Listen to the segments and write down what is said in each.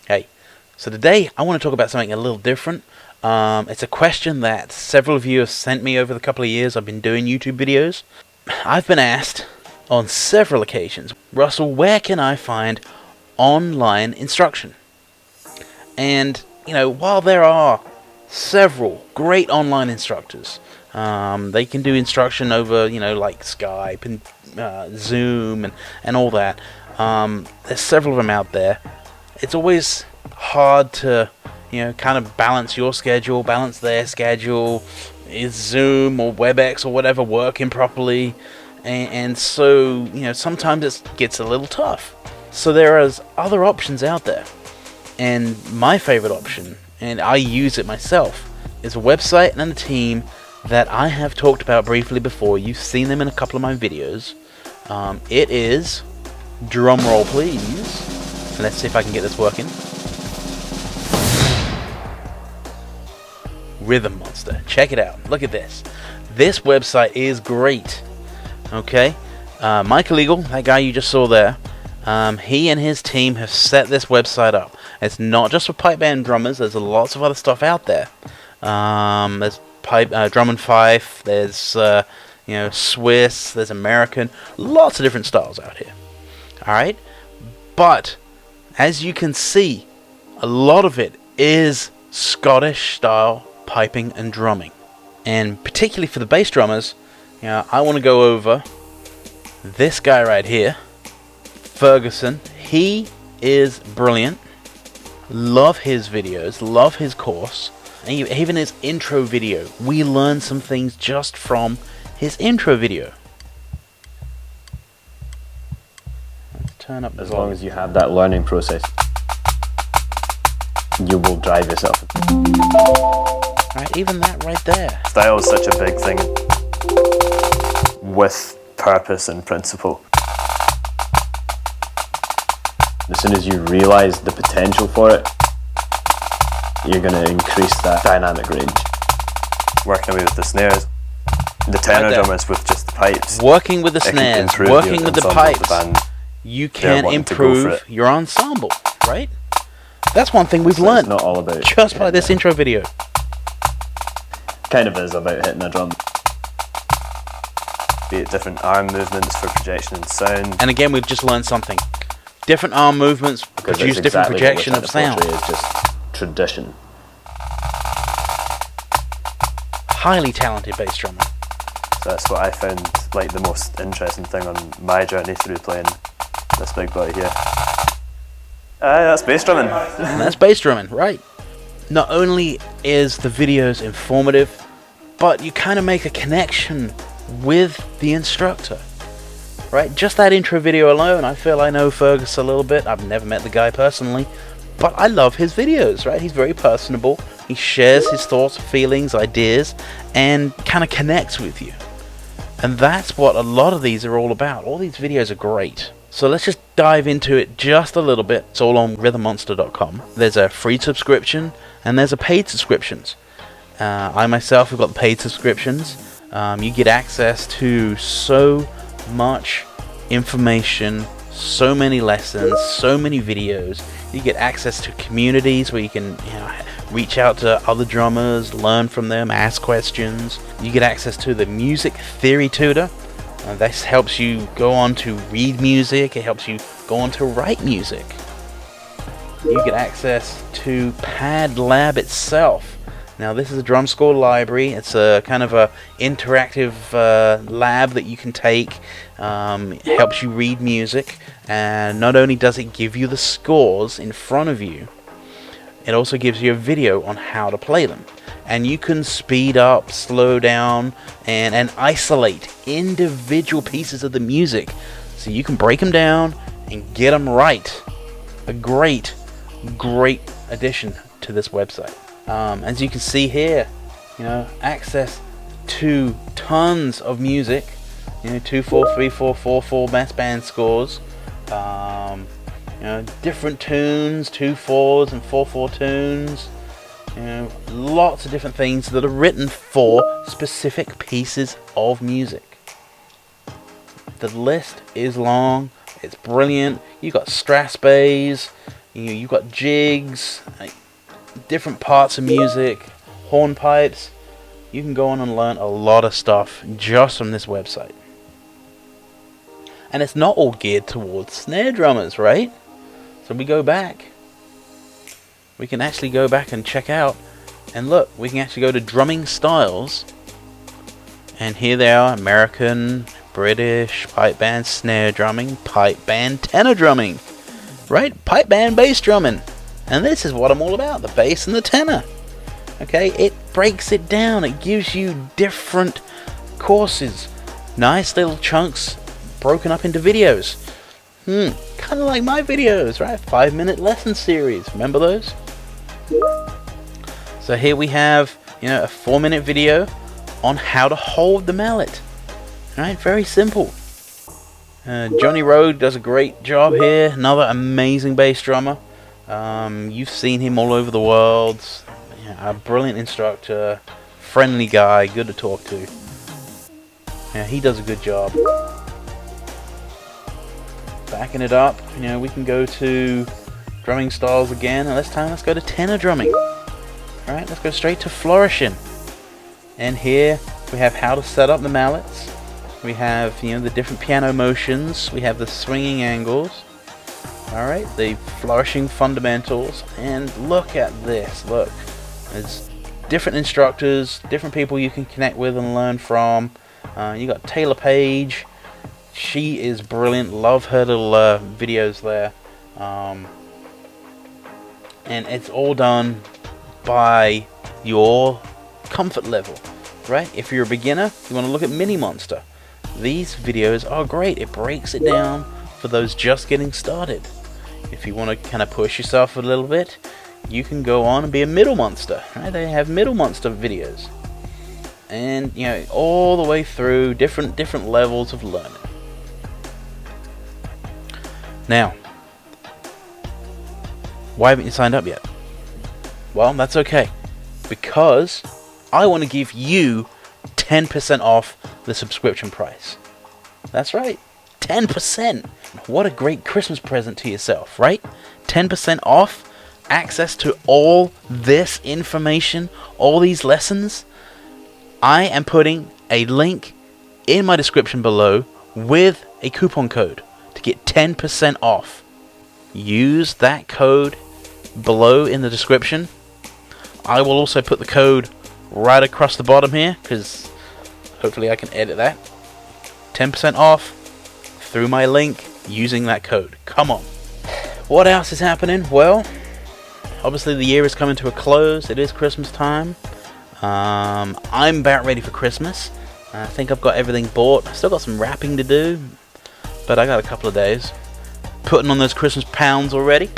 Hey, so today I want to talk about something a little different. It's a question that several of you have sent me over the couple of years I've been doing YouTube videos. I've been asked on several occasions, Russell, where can I find online instruction? And, while there are several great online instructors, they can do instruction over, like Skype and Zoom and all that. There's several of them out there. It's always hard to, kind of balance your schedule, balance their schedule. Is Zoom or WebEx or whatever working properly? And so, sometimes it gets a little tough. So there is other options out there. And my favorite option, and I use it myself, is a website and a team that I have talked about briefly before. You've seen them in a couple of my videos. It is, drumroll please, let's see if I can get this working, Rhythm Monster. Check it out. Look at this. This website is great. Okay? Michael Eagle, that guy you just saw there, he and his team have set this website up. It's not just for pipe band drummers. There's lots of other stuff out there. There's drum and fife. There's Swiss. There's American. Lots of different styles out here. All right, but as you can see, a lot of it is Scottish style piping and drumming, and particularly for the bass drummers, I want to go over this guy right here, Ferguson. He is brilliant. Love his videos, love his course, and even his intro video. We learned some things just from his intro video. Let's turn up as long as you have that learning process, you will drive yourself. Right, even that right there. Style is such a big thing with purpose and principle. As soon as you realize the potential for it, you're going to increase that dynamic range. Working away with the snares, the tenor drummers with just the pipes. Working with the snares, working with the pipes, you can improve your ensemble, right? That's one thing we've learned. It's not all about just by this intro video. Kind of is about hitting a drum. Be it different arm movements for projection and sound. And again, we've just learned something. Different arm movements produce different projection of sound. It's just tradition. Highly talented bass drummer. So that's what I found like the most interesting thing on my journey through playing this big boy here. That's bass drumming. That's bass drumming, right. Not only is the videos informative, but you kind of make a connection with the instructor. Right, just that intro video alone, I feel I know Fergus a little bit. I've never met the guy personally, but I love his videos, right? He's very personable. He shares his thoughts, feelings, ideas, and kind of connects with you. And that's what a lot of these are all about. All these videos are great. So let's just dive into it just a little bit. It's all on rhythmmonster.com. There's a free subscription, and there's a paid subscriptions. I myself have got the paid subscriptions. You get access to so much information, so many lessons, so many videos. You get access to communities where you can reach out to other drummers, learn from them, ask questions. You get access to the music theory tutor. This helps you go on to read music. It helps you go on to write music. You get access to Pad Lab itself. Now this is a drum score library. It's a kind of a interactive lab that you can take. It helps you read music, and not only does it give you the scores in front of you, it also gives you a video on how to play them. And you can speed up, slow down, and isolate individual pieces of the music, so you can break them down and get them right. A great addition to this website. As you can see here, access to tons of music, 2/4, 3/4, 4/4 mass band scores, different tunes, 2/4s and 4/4 tunes, lots of different things that are written for specific pieces of music. The list is long. It's brilliant. You got Strass bass, You've got jigs, different parts of music, hornpipes. You can go on and learn a lot of stuff just from this website. And it's not all geared towards snare drummers, right? So we go back. We can actually go back and check out. And look, we can actually go to drumming styles. And here they are: American, British, pipe band, snare drumming, pipe band, tenor drumming. Right? Pipe band, bass drumming. And this is what I'm all about, the bass and the tenor. Okay, it breaks it down. It gives you different courses. Nice little chunks broken up into videos. Kind of like my videos, right? 5-minute lesson series. Remember those? So here we have, a 4-minute video on how to hold the mallet. Right? Very simple. Johnny Rode does a great job here. Another amazing bass drummer. You've seen him all over the world. A brilliant instructor, friendly guy, good to talk to. Yeah, he does a good job. Backing it up, we can go to drumming styles again, and this time let's go to tenor drumming. Alright, let's go straight to flourishing. And here we have how to set up the mallets. We have, the different piano motions. We have the swinging angles. Alright, the flourishing fundamentals. And look at this, look. There's different instructors, different people you can connect with and learn from. You got Taylor Page. She is brilliant. Love her little videos there. And it's all done by your comfort level, right? If you're a beginner, you want to look at Mini Monster. These videos are great. It breaks it down for those just getting started. If you want to kind of push yourself a little bit, you can go on and be a middle monster, right? They have middle monster videos, and all the way through different levels of learning. Now, why haven't you signed up yet? Well, that's okay, because I want to give you 10% off the subscription price. That's right, 10%. What a great Christmas present to yourself, right? 10% off. Access to all this information, all these lessons. I am putting a link in my description below with a coupon code to get 10% off. Use that code below in the description. I will also put the code right across the bottom here, because hopefully I can edit that. 10% off through my link using that code. Come on. What else is happening? Well, obviously the year is coming to a close. It is Christmas time. I'm about ready for Christmas. I think I've got everything bought. I've still got some wrapping to do, but I got a couple of days. Putting on those Christmas pounds already.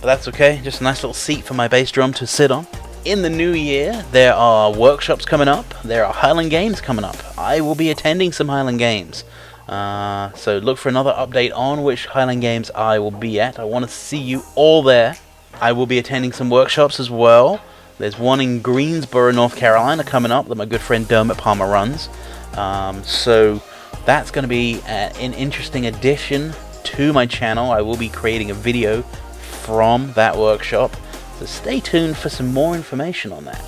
But that's okay. Just a nice little seat for my bass drum to sit on. In the new year, there are workshops coming up. There are Highland Games coming up. I will be attending some Highland Games. So look for another update on which Highland Games I will be at. I want to see you all there. I will be attending some workshops as well. There's one in Greensboro, North Carolina coming up that my good friend Dermot Palmer runs. So that's going to be an interesting addition to my channel. I will be creating a video from that workshop. So stay tuned for some more information on that.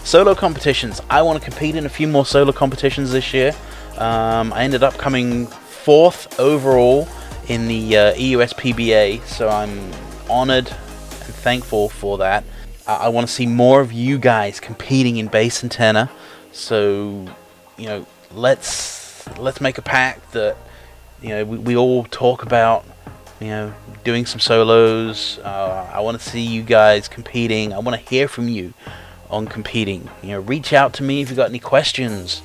Solo competitions. I want to compete in a few more solo competitions this year. I ended up coming 4th overall in the EUS PBA, so I'm honored and thankful for that. I want to see more of you guys competing in bass and tenor. So, let's make a pact that we all talk about doing some solos. I want to see you guys competing. I want to hear from you on competing. Reach out to me if you've got any questions.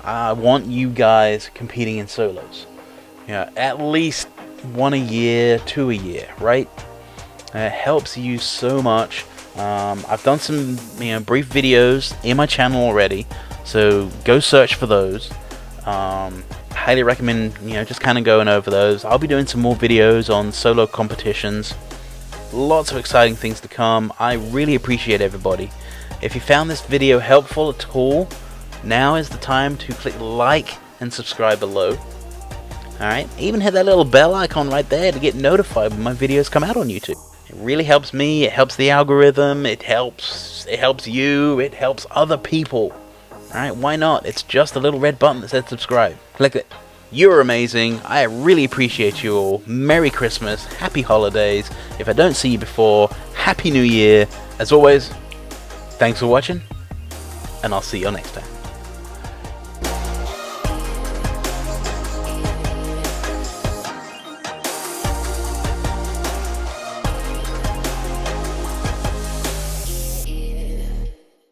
I want you guys competing in solos. At least 1 a year, 2 a year, right? It helps you so much. I've done some brief videos in my channel already, so go search for those. Highly recommend just kind of going over those. I'll be doing some more videos on solo competitions. Lots of exciting things to come. I really appreciate everybody. If you found this video helpful at all, now is the time to click like and subscribe below. Alright, even hit that little bell icon right there to get notified when my videos come out on YouTube. It really helps me, it helps the algorithm, it helps you, it helps other people. Alright, why not? It's just a little red button that says subscribe. Click it. You're amazing. I really appreciate you all. Merry Christmas, happy holidays. If I don't see you before, Happy New Year. As always, thanks for watching, and I'll see you next time.